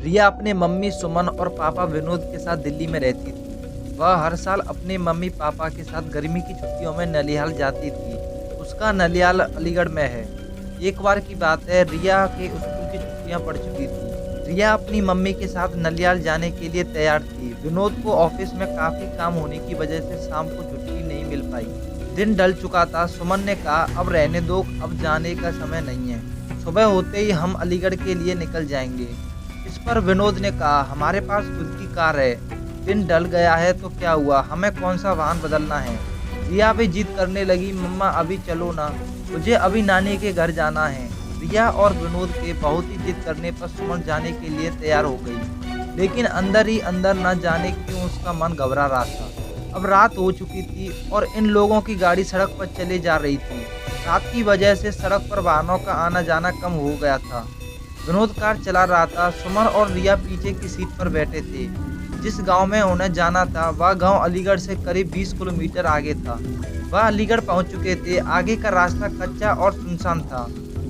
रिया अपने मम्मी सुमन और पापा विनोद के साथ दिल्ली में रहती थी। वह हर साल अपने मम्मी पापा के साथ गर्मी की छुट्टियों में नलियाल जाती थी। उसका नलियाल अलीगढ़ में है। एक बार की बात है, रिया के स्कूल की छुट्टियां पड़ चुकी थी। रिया अपनी मम्मी के साथ नलियाल जाने के लिए तैयार थी। विनोद को ऑफिस में काफ़ी काम होने की वजह से शाम को छुट्टी नहीं मिल पाई। दिन ढल चुका था। सुमन ने कहा, अब रहने दो, अब जाने का समय नहीं है। सुबह होते ही हम अलीगढ़ के लिए निकल जाएंगे। इस पर विनोद ने कहा, हमारे पास खुद की कार है। दिन ढल गया है तो क्या हुआ, हमें कौन सा वाहन बदलना है। रिया भी जिद करने लगी, मम्मा अभी चलो ना, मुझे अभी नानी के घर जाना है। रिया और विनोद के बहुत ही जिद करने पर सुमन जाने के लिए तैयार हो गई, लेकिन अंदर ही अंदर न जाने क्यों उसका मन घबरा रहा था। अब रात हो चुकी थी और इन लोगों की गाड़ी सड़क पर चले जा रही थी। रात की वजह से सड़क पर वाहनों का आना जाना कम हो गया था। विनोद कार चला रहा था। सुमन और रिया पीछे की सीट पर बैठे थे। जिस गांव में उन्हें जाना था वह गांव अलीगढ़ से करीब 20 किलोमीटर आगे था। वह अलीगढ़ पहुंच चुके थे। आगे का रास्ता कच्चा और सुनसान था।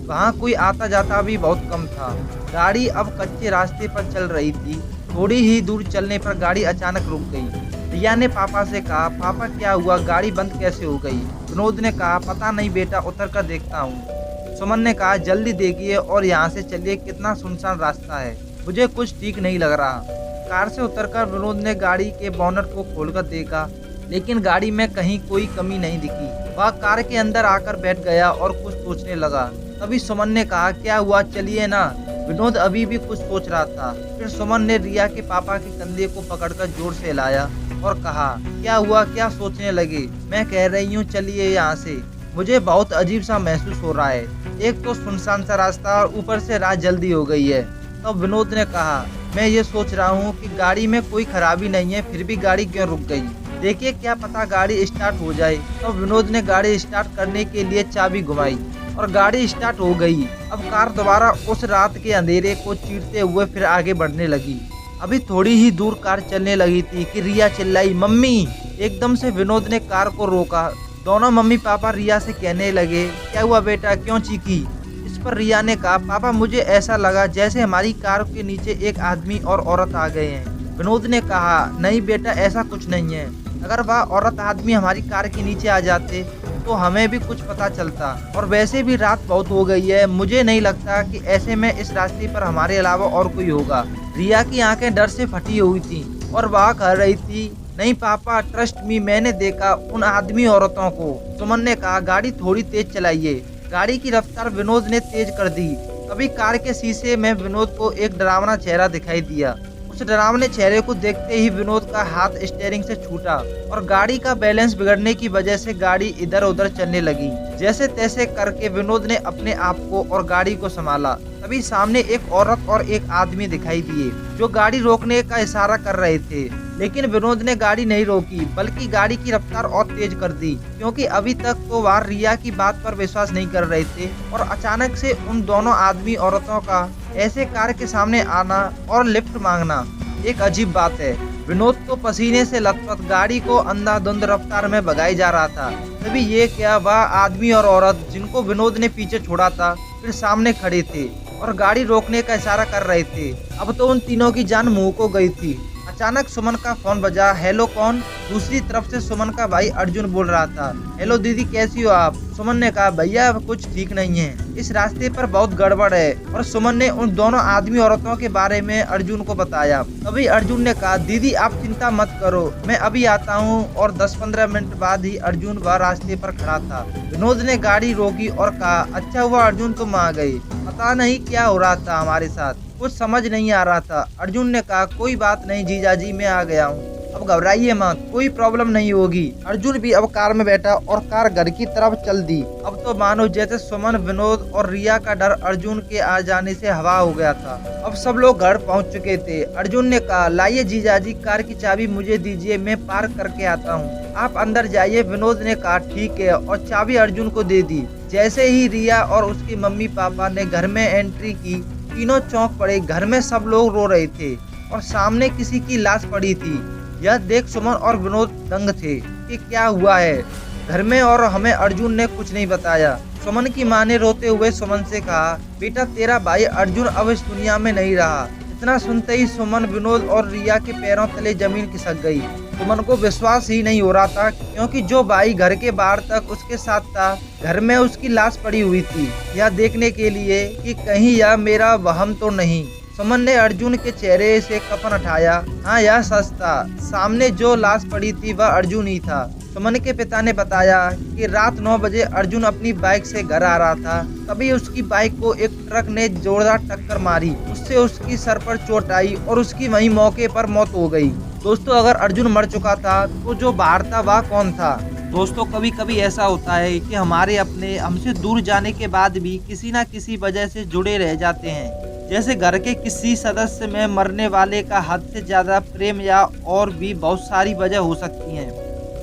वहां कोई आता जाता भी बहुत कम था। गाड़ी अब कच्चे रास्ते पर चल रही थी। थोड़ी ही दूर चलने पर गाड़ी अचानक रुक गई। रिया ने पापा से कहा, पापा क्या हुआ, गाड़ी बंद कैसे हो गई। विनोद ने कहा, पता नहीं बेटा, उतर कर देखता हूँ। सुमन ने कहा, जल्दी देखिए और यहाँ से चलिए, कितना सुनसान रास्ता है, मुझे कुछ ठीक नहीं लग रहा। कार से उतरकर विनोद ने गाड़ी के बोनट को खोलकर देखा, लेकिन गाड़ी में कहीं कोई कमी नहीं दिखी। वह कार के अंदर आकर बैठ गया और कुछ सोचने लगा। तभी सुमन ने कहा, क्या हुआ, चलिए ना। विनोद अभी भी कुछ सोच रहा था। फिर सुमन ने रिया के पापा के कंधे को पकड़कर जोर से हिलाया और कहा, क्या हुआ, क्या सोचने लगे। मैं कह रही हूँ चलिए यहाँ से, मुझे बहुत अजीब सा महसूस हो रहा है। एक तो सुनसान सा रास्ता और ऊपर से रात जल्दी हो गई है। तो विनोद ने कहा, मैं ये सोच रहा हूँ कि गाड़ी में कोई खराबी नहीं है, फिर भी गाड़ी क्यों रुक गई। देखिए, क्या पता गाड़ी स्टार्ट हो जाए। तो विनोद ने गाड़ी स्टार्ट करने के लिए चाबी घुमाई और गाड़ी स्टार्ट हो गई। अब कार दोबारा उस रात के अंधेरे को चीरते हुए फिर आगे बढ़ने लगी। अभी थोड़ी ही दूर कार चलने लगी थी कि रिया चिल्लाई, मम्मी। एकदम से विनोद ने कार को रोका। दोनों मम्मी पापा रिया से कहने लगे, क्या हुआ बेटा, क्यों चीखी। इस पर रिया ने कहा, पापा मुझे ऐसा लगा जैसे हमारी कार के नीचे एक आदमी और औरत आ गए हैं। विनोद ने कहा, नहीं बेटा, ऐसा कुछ नहीं है। अगर वह औरत आदमी हमारी कार के नीचे आ जाते तो हमें भी कुछ पता चलता, और वैसे भी रात बहुत हो गई है, मुझे नहीं लगता कि ऐसे में इस रास्ते पर हमारे अलावा और कोई होगा। रिया की आंखें डर से फटी हुई थी और वह कह रही थी, नहीं पापा, ट्रस्ट मी, मैंने देखा उन आदमी औरतों को। सुमन ने कहा, गाड़ी थोड़ी तेज चलाइए। गाड़ी की रफ्तार विनोद ने तेज कर दी। तभी कार के शीशे में विनोद को एक डरावना चेहरा दिखाई दिया। उस डरावने चेहरे को देखते ही विनोद का हाथ स्टीयरिंग से छूटा और गाड़ी का बैलेंस बिगड़ने की वजह से गाड़ी इधर उधर चलने लगी। जैसे तैसे करके विनोद ने अपने आप को और गाड़ी को संभाला। तभी सामने एक औरत और एक आदमी दिखाई दिए जो गाड़ी रोकने का इशारा कर रहे थे, लेकिन विनोद ने गाड़ी नहीं रोकी बल्कि गाड़ी की रफ्तार और तेज कर दी, क्योंकि अभी तक तो वह रिया की बात पर विश्वास नहीं कर रहे थे। और अचानक से उन दोनों आदमी औरतों का ऐसे कार के सामने आना और लिफ्ट मांगना एक अजीब बात है। विनोद तो पसीने से लथपथ गाड़ी को अंधाधुंध रफ्तार में भगाई जा रहा था। तभी ये क्या, वह आदमी और औरत जिनको विनोद ने पीछे छोड़ा था फिर सामने खड़े थे और गाड़ी रोकने का इशारा कर रहे थे। अब तो उन तीनों की जान मुंह को गई थी। अचानक सुमन का फोन बजा। हेलो, कौन। दूसरी तरफ से सुमन का भाई अर्जुन बोल रहा था। हेलो दीदी, कैसी हो आप। सुमन ने कहा, भैया कुछ ठीक नहीं है, इस रास्ते पर बहुत गड़बड़ है। और सुमन ने उन दोनों आदमी औरतों के बारे में अर्जुन को बताया। तभी अर्जुन ने कहा, दीदी आप चिंता मत करो, मैं अभी आता हूँ। और 10-15 मिनट बाद ही अर्जुन वह रास्ते पर खड़ा था। विनोद ने गाड़ी रोकी और कहा, अच्छा हुआ अर्जुन तुम आ गए, पता नहीं क्या हो रहा था हमारे साथ, कुछ समझ नहीं आ रहा था। अर्जुन ने कहा, कोई बात नहीं जीजाजी, मैं आ गया हूँ, अब घबराइए मत, कोई प्रॉब्लम नहीं होगी। अर्जुन भी अब कार में बैठा और कार घर की तरफ चल दी। अब तो मानो जैसे सुमन, विनोद और रिया का डर अर्जुन के आ जाने से हवा हो गया था। अब सब लोग घर पहुंच चुके थे। अर्जुन ने कहा, लाइए जीजाजी, कार की चाबी मुझे दीजिए, मैं पार्क करके आता हूँ, आप अंदर जाइए। विनोद ने कहा, ठीक है, और चाबी अर्जुन को दे दी। जैसे ही रिया और उसके मम्मी पापा ने घर में एंट्री की, तीनों चौंक पड़े। घर में सब लोग रो रहे थे और सामने किसी की लाश पड़ी थी। यह देख सुमन और विनोद दंग थे कि क्या हुआ है घर में, और हमें अर्जुन ने कुछ नहीं बताया। सुमन की मां ने रोते हुए सुमन से कहा, बेटा तेरा भाई अर्जुन अब इस दुनिया में नहीं रहा, इतना सुनते ही सुमन, विनोद और रिया के पैरों तले जमीन खिसक गई। सुमन को विश्वास ही नहीं हो रहा था, क्योंकि जो भाई घर के बाहर तक उसके साथ था, घर में उसकी लाश पड़ी हुई थी, यह देखने के लिए कि कहीं यह मेरा वहम तो नहीं। सुमन ने अर्जुन के चेहरे से कफन हटाया। हाँ, यह सच था, सामने जो लाश पड़ी थी वह अर्जुन ही था। सुमन के पिता ने बताया कि रात 9 बजे अर्जुन अपनी बाइक से घर आ रहा था, तभी उसकी बाइक को एक ट्रक ने जोरदार टक्कर मारी। उससे उसकी सर पर चोट आई और उसकी वहीं मौके पर मौत हो गई। दोस्तों, अगर अर्जुन मर चुका था तो जो बाहर था वह कौन था? दोस्तों, कभी कभी ऐसा होता है कि हमारे अपने हमसे दूर जाने के बाद भी किसी न किसी वजह से जुड़े रह जाते हैं। जैसे घर के किसी सदस्य में मरने वाले का हद से ज्यादा प्रेम, या और भी बहुत सारी वजह हो सकती हैं।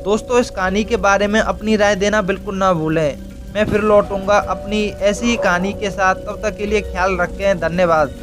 दोस्तों, इस कहानी के बारे में अपनी राय देना बिल्कुल ना भूलें। मैं फिर लौटूंगा अपनी ऐसी ही कहानी के साथ। तब तक के लिए ख्याल रखें। धन्यवाद।